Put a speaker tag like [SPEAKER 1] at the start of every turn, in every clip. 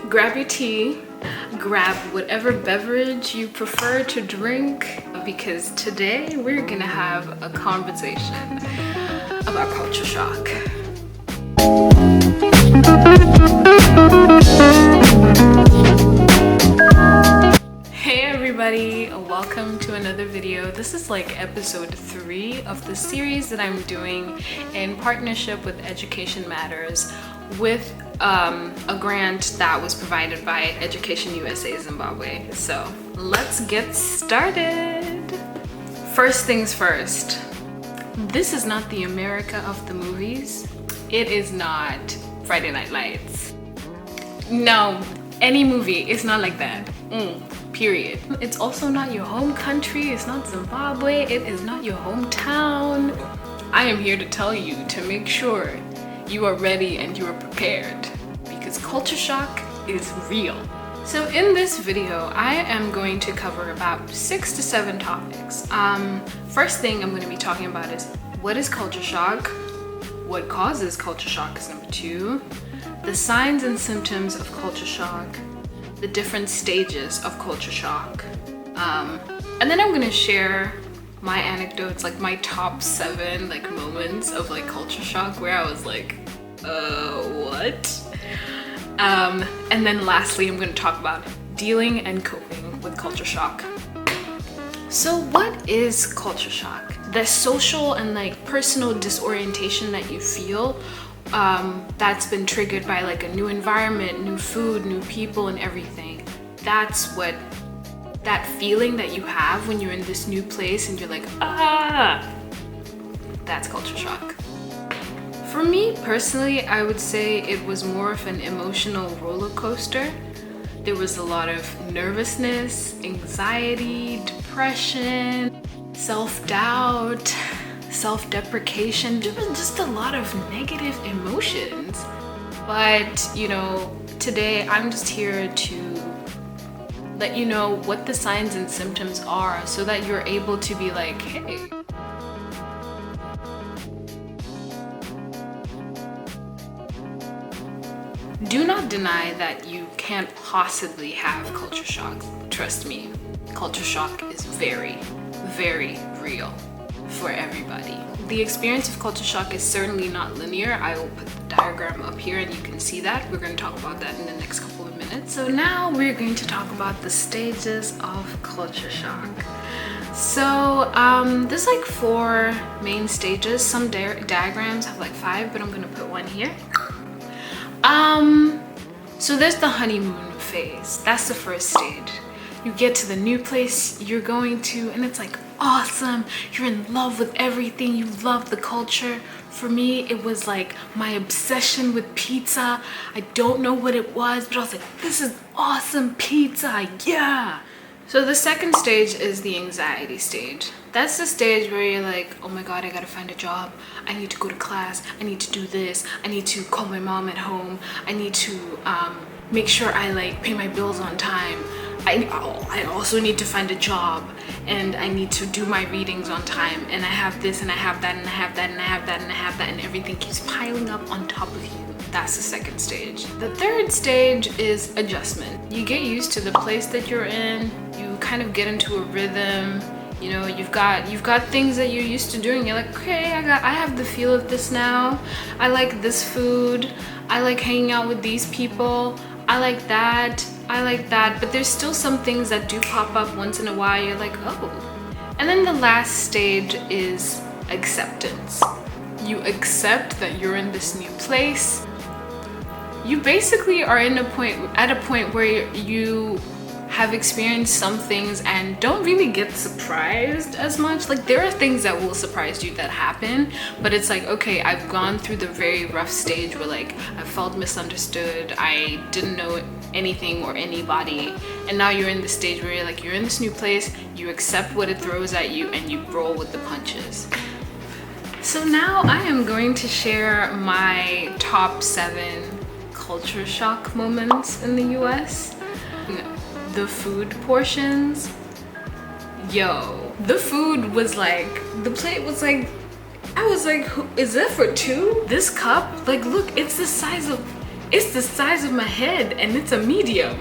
[SPEAKER 1] grab your tea, grab whatever beverage you prefer to drink, because today we're gonna have a conversation about culture shock. Hey everybody, welcome to another video. This is like episode 3 of the series that I'm doing in partnership with Education Matters with a grant that was provided by Education USA Zimbabwe. So let's get started. First things first, this is not the America of the movies. It is not Friday Night Lights. No, any movie, it's not like that. Period. It's also not your home country. It's not Zimbabwe. It is not your hometown. I am here to tell you to make sure you are ready and you are prepared, because culture shock is real. So in this video, I am going to cover about 6 to 7 topics. First thing I'm going to be talking about is what is culture shock? What causes culture shock is number 2. The signs and symptoms of culture shock. The different stages of culture shock. And then I'm gonna share my anecdotes, like my top 7 like moments of like culture shock where I was like, what? And then lastly, I'm gonna talk about dealing and coping with culture shock. So what is culture shock? The social and like personal disorientation that you feel that's been triggered by like a new environment, new food, new people, and everything. That's what that feeling that you have when you're in this new place and you're like, that's culture shock. For me personally, I would say it was more of an emotional roller coaster. There was a lot of nervousness, anxiety, depression, self-doubt, self-deprecation. There was just a lot of negative emotions. But you know, today I'm just here to let you know what the signs and symptoms are so that you're able to be like, hey, do not deny that you can't possibly have culture shock. Trust me, culture shock is very, very real for everybody. The experience of culture shock is certainly not linear. I will put the diagram up here and you can see that. We're going to talk about that in the next couple of minutes. So now we're going to talk about the stages of culture shock. So there's like 4 main stages. Some diagrams have like 5, but I'm going to put one here. So there's the honeymoon phase. That's the first stage. You get to the new place you're going to and it's like awesome. You're in love with everything. You love the culture. For me, it was like my obsession with pizza. I don't know what it was, but I was like, this is awesome pizza. Yeah. So the second stage is the anxiety stage. That's the stage where you're like, oh my God, I gotta find a job. I need to go to class. I need to do this. I need to call my mom at home. I need to make sure I like pay my bills on time. I also need to find a job, and I need to do my readings on time, and I have this and I have that and I have that and I have that and I have that, and everything keeps piling up on top of you. That's the second stage. The third stage is adjustment. You get used to the place that you're in. You kind of get into a rhythm. You know, you've got things that you're used to doing. You're like, okay, I have the feel of this now. I like this food. I like hanging out with these people. I like that. But there's still some things that do pop up once in a while. You're like, oh. And then the last stage is acceptance. You accept that you're in this new place. You basically are at a point where you have experienced some things and don't really get surprised as much. Like there are things that will surprise you that happen, but it's like, okay, I've gone through the very rough stage where like I felt misunderstood, I didn't know anything or anybody, and now you're in the stage where you're like, you're in this new place, you accept what it throws at you and you roll with the punches. So now I am going to share my top 7 culture shock moments in the US. The food portions, yo, the food was like, the plate was like, I was like, is that for 2? This cup, like, look, it's the size of It's the size of my head and it's a medium.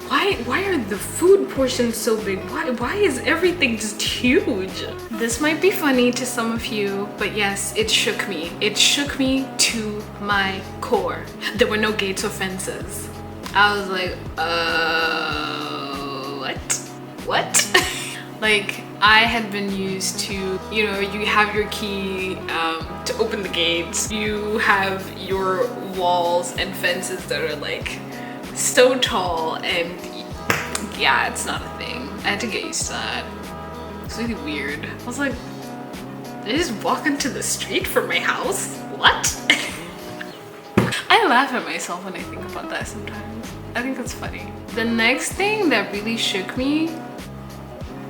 [SPEAKER 1] Why are the food portions so big? Why is everything just huge? This might be funny to some of you, but yes, it shook me. It shook me to my core. There were no gates or fences. I was like, what? Like, I had been used to, you know, you have your key to open the gates. You have your walls and fences that are like so tall, and yeah, it's not a thing. I had to get used to that. It's really weird. I was like, did I just walk into the street from my house? What? I laugh at myself when I think about that sometimes. I think that's funny. The next thing that really shook me,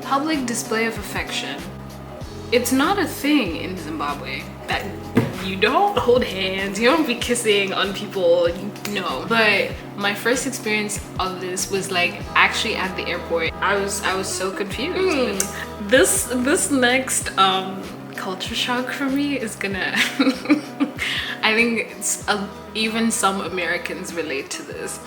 [SPEAKER 1] public display of affection. It's not a thing in Zimbabwe that you don't hold hands, you don't be kissing on people, no. But my first experience of this was like actually at the airport. I was so confused. This next culture shock for me is gonna I think even some Americans relate to this,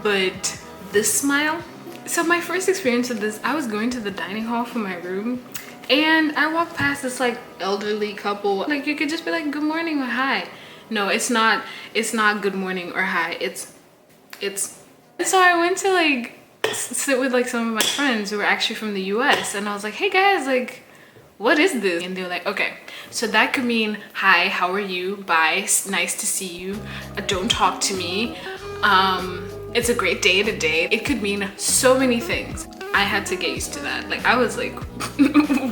[SPEAKER 1] but this smile. So my first experience with this, I was going to the dining hall for my room, and I walked past this like elderly couple. Like, you could just be like, good morning or hi. No, it's not good morning or hi. It's so I went to like sit with like some of my friends who were actually from the US, and I was like, hey guys, like, what is this? And they were like, okay, so that could mean hi, how are you, bye, nice to see you, don't talk to me, it's a great day today. It could mean so many things. I had to get used to that. Like, I was like,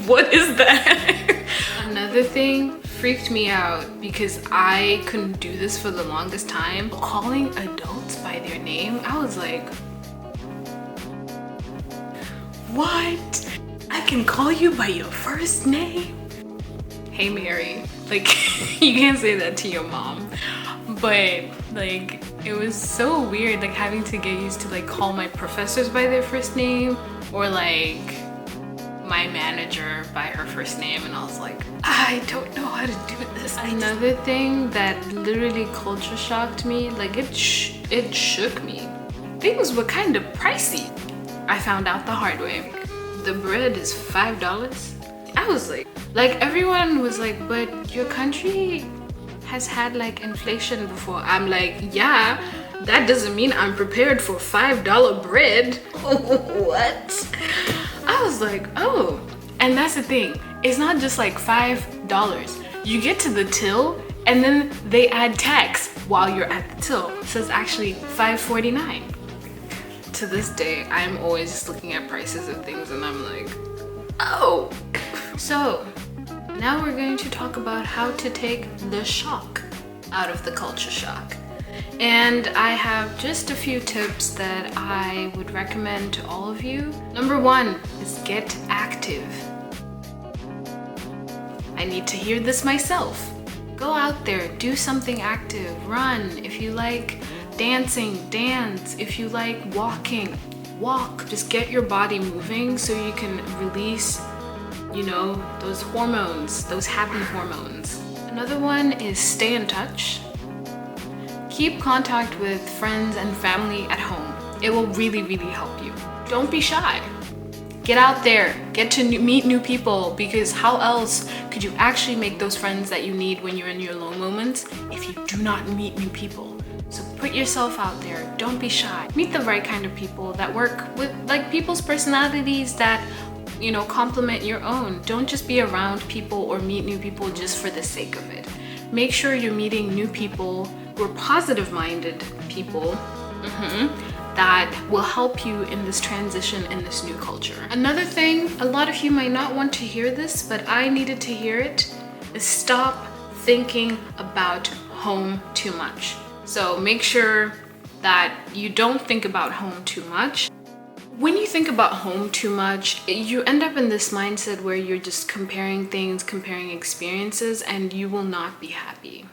[SPEAKER 1] what is that? Another thing freaked me out because I couldn't do this for the longest time. Calling adults by their name, I was like, what? I can call you by your first name? Hey Mary. Like, you can't say that to your mom. But like, it was so weird, like having to get used to like call my professors by their first name, or like my manager by her first name, and I was like, I don't know how to do this. Another thing that literally culture shocked me, like it shook me. Things were kind of pricey. I found out the hard way. The bread is $5. I was like everyone was like, but your country has had like inflation before. I'm like, yeah, that doesn't mean I'm prepared for $5 bread. What? I was like, oh. And that's the thing, it's not just like $5. You get to the till and then they add tax while you're at the till, so it's actually $5.49. To this day, I'm always just looking at prices of things and I'm like, oh. So now we're going to talk about how to take the shock out of the culture shock. And I have just a few tips that I would recommend to all of you. Number one is get active. I need to hear this myself. Go out there, do something active, run. If you like dancing, dance. If you like walking, walk. Just get your body moving so you can release, you know, those hormones, those happy hormones. Another one is stay in touch. Keep contact with friends and family at home. It will really, really help you. Don't be shy. Get out there, get to meet new people, because how else could you actually make those friends that you need when you're in your low moments if you do not meet new people? So put yourself out there, don't be shy. Meet the right kind of people that work with like people's personalities that, you know, complement your own. Don't just be around people or meet new people just for the sake of it. Make sure you're meeting new people who are positive-minded people that will help you in this transition in this new culture. Another thing, a lot of you might not want to hear this, but I needed to hear it, is stop thinking about home too much. So make sure that you don't think about home too much. When you think about home too much, you end up in this mindset where you're just comparing things, comparing experiences, and you will not be happy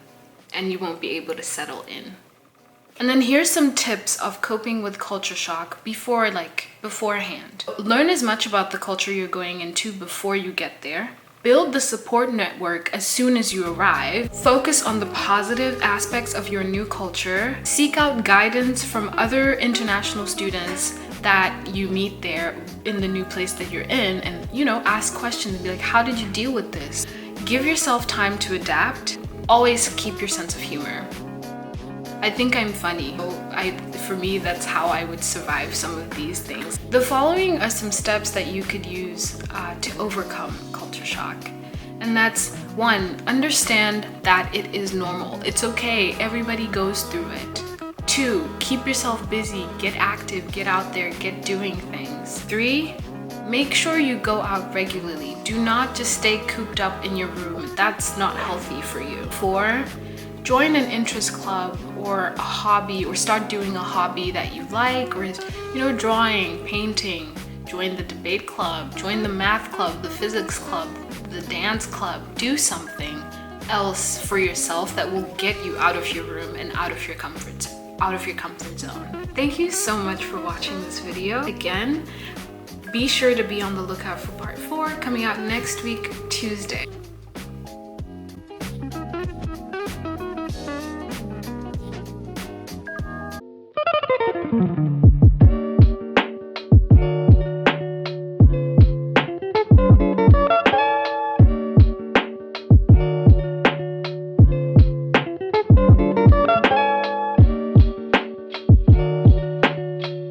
[SPEAKER 1] and you won't be able to settle in. And then here's some tips of coping with culture shock beforehand. Learn as much about the culture you're going into before you get there. Build the support network as soon as you arrive. Focus on the positive aspects of your new culture. Seek out guidance from other international students that you meet there in the new place that you're in, and ask questions and be like, how did you deal with this? Give yourself time to adapt. Always keep your sense of humor. I think I'm funny. For me, that's how I would survive some of these things. The following are some steps that you could use to overcome culture shock. And that's 1, understand that it is normal. It's okay, everybody goes through it. 2, keep yourself busy, get active, get out there, get doing things. 3, make sure you go out regularly. Do not just stay cooped up in your room. That's not healthy for you. 4, join an interest club or a hobby, or start doing a hobby that you like, or drawing, painting. Join the debate club, join the math club, the physics club, the dance club. Do something else for yourself that will get you out of your room and out of your comfort zone. Thank you so much for watching this video. Again, be sure to be on the lookout for part 4 coming out next week, Tuesday.